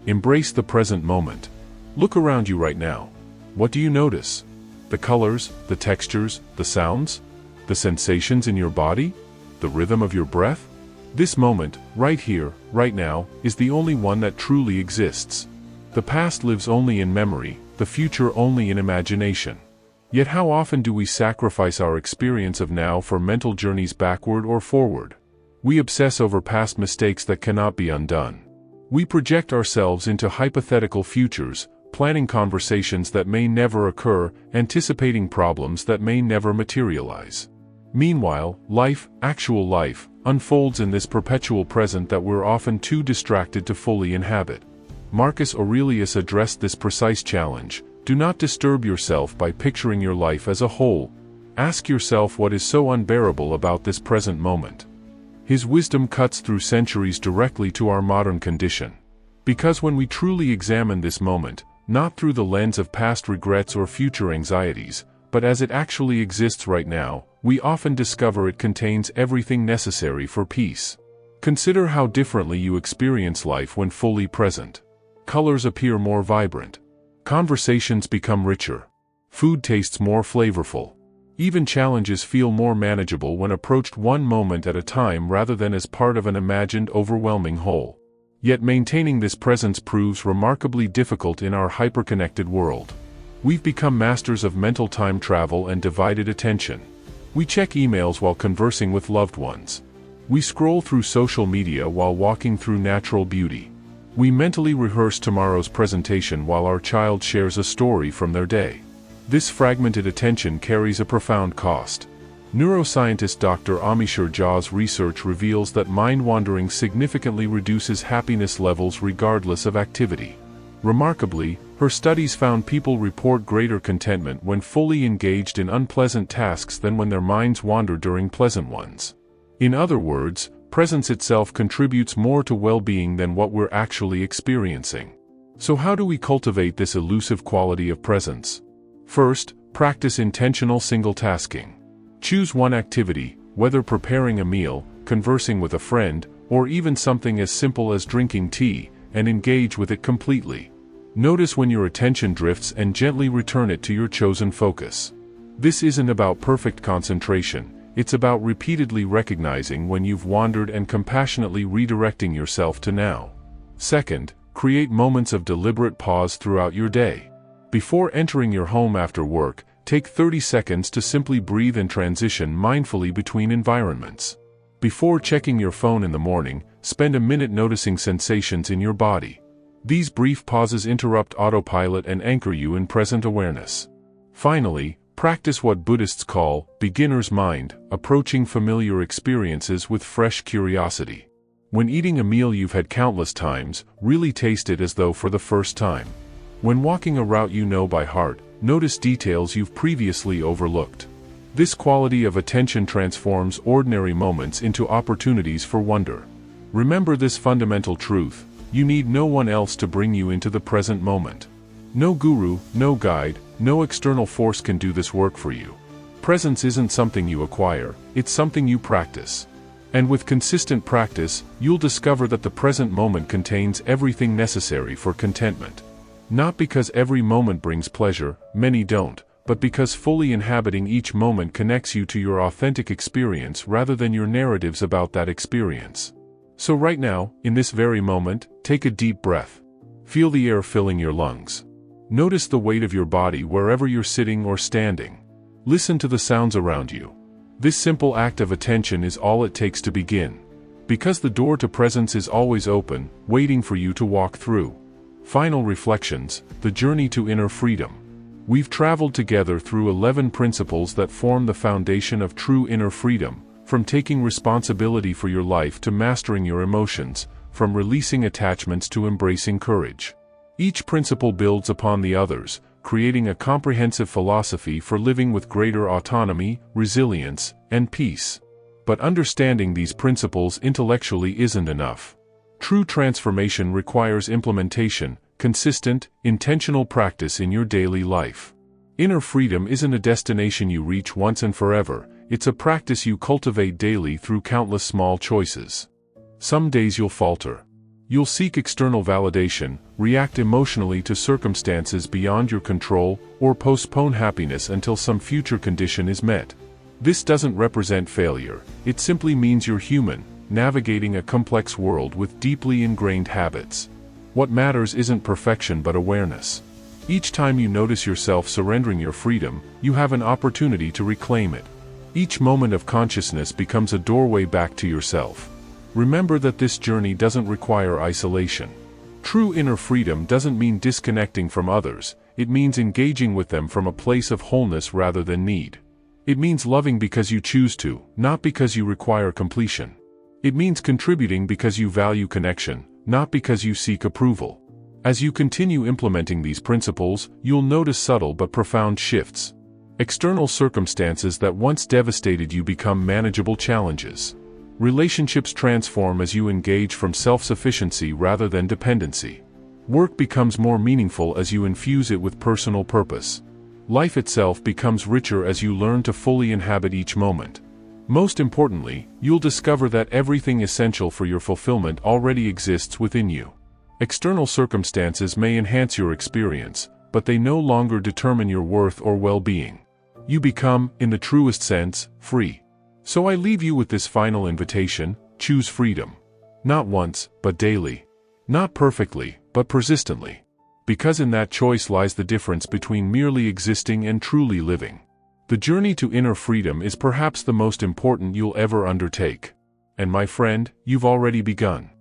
Embrace the present moment. Look around you right now. What do you notice? The colors, the textures, the sounds? The sensations in your body? The rhythm of your breath? This moment, right here, right now, is the only one that truly exists. The past lives only in memory, the future only in imagination. Yet how often do we sacrifice our experience of now for mental journeys backward or forward? We obsess over past mistakes that cannot be undone. We project ourselves into hypothetical futures, planning conversations that may never occur, anticipating problems that may never materialize. Meanwhile, life, actual life, unfolds in this perpetual present that we're often too distracted to fully inhabit. Marcus Aurelius addressed this precise challenge. Do not disturb yourself by picturing your life as a whole. Ask yourself what is so unbearable about this present moment. His wisdom cuts through centuries directly to our modern condition. Because when we truly examine this moment, not through the lens of past regrets or future anxieties, but as it actually exists right now, we often discover it contains everything necessary for peace. Consider how differently you experience life when fully present. Colors appear more vibrant. Conversations become richer. Food tastes more flavorful. Even challenges feel more manageable when approached one moment at a time rather than as part of an imagined overwhelming whole. Yet maintaining this presence proves remarkably difficult in our hyperconnected world. We've become masters of mental time travel and divided attention. We check emails while conversing with loved ones. We scroll through social media while walking through natural beauty. We mentally rehearse tomorrow's presentation while our child shares a story from their day. This fragmented attention carries a profound cost. Neuroscientist Dr. Amishar Jha's research reveals that mind-wandering significantly reduces happiness levels regardless of activity. Remarkably, her studies found people report greater contentment when fully engaged in unpleasant tasks than when their minds wander during pleasant ones. In other words, presence itself contributes more to well-being than what we're actually experiencing. So how do we cultivate this elusive quality of presence? First, practice intentional single-tasking. Choose one activity, whether preparing a meal, conversing with a friend, or even something as simple as drinking tea, and engage with it completely. Notice when your attention drifts and gently return it to your chosen focus. This isn't about perfect concentration, it's about repeatedly recognizing when you've wandered and compassionately redirecting yourself to now. Second, create moments of deliberate pause throughout your day. Before entering your home after work, take 30 seconds to simply breathe and transition mindfully between environments. Before checking your phone in the morning, spend a minute noticing sensations in your body. These brief pauses interrupt autopilot and anchor you in present awareness. Finally, practice what Buddhists call beginner's mind, approaching familiar experiences with fresh curiosity. When eating a meal you've had countless times, really taste it as though for the first time. When walking a route you know by heart, notice details you've previously overlooked. This quality of attention transforms ordinary moments into opportunities for wonder. Remember this fundamental truth: you need no one else to bring you into the present moment. No guru, no guide, no external force can do this work for you. Presence isn't something you acquire, it's something you practice. And with consistent practice, you'll discover that the present moment contains everything necessary for contentment. Not because every moment brings pleasure, many don't, but because fully inhabiting each moment connects you to your authentic experience rather than your narratives about that experience. So right now, in this very moment, take a deep breath. Feel the air filling your lungs. Notice the weight of your body wherever you're sitting or standing. Listen to the sounds around you. This simple act of attention is all it takes to begin. Because the door to presence is always open, waiting for you to walk through. Final reflections: the journey to inner freedom. We've traveled together through 11 principles that form the foundation of true inner freedom, from taking responsibility for your life to mastering your emotions, from releasing attachments to embracing courage. Each principle builds upon the others, creating a comprehensive philosophy for living with greater autonomy, resilience, and peace. But understanding these principles intellectually isn't enough. True transformation requires implementation, consistent, intentional practice in your daily life. Inner freedom isn't a destination you reach once and forever, it's a practice you cultivate daily through countless small choices. Some days you'll falter. You'll seek external validation, react emotionally to circumstances beyond your control, or postpone happiness until some future condition is met. This doesn't represent failure, it simply means you're human, navigating a complex world with deeply ingrained habits. What matters isn't perfection but awareness. Each time you notice yourself surrendering your freedom, you have an opportunity to reclaim it. Each moment of consciousness becomes a doorway back to yourself. Remember that this journey doesn't require isolation. True inner freedom doesn't mean disconnecting from others, it means engaging with them from a place of wholeness rather than need. It means loving because you choose to, not because you require completion. It means contributing because you value connection, not because you seek approval. As you continue implementing these principles, you'll notice subtle but profound shifts. External circumstances that once devastated you become manageable challenges. Relationships transform as you engage from self-sufficiency rather than dependency. Work becomes more meaningful as you infuse it with personal purpose. Life itself becomes richer as you learn to fully inhabit each moment. Most importantly, you'll discover that everything essential for your fulfillment already exists within you. External circumstances may enhance your experience, but they no longer determine your worth or well-being. You become, in the truest sense, free. So I leave you with this final invitation: choose freedom. Not once, but daily. Not perfectly, but persistently. Because in that choice lies the difference between merely existing and truly living. The journey to inner freedom is perhaps the most important you'll ever undertake. And my friend, you've already begun.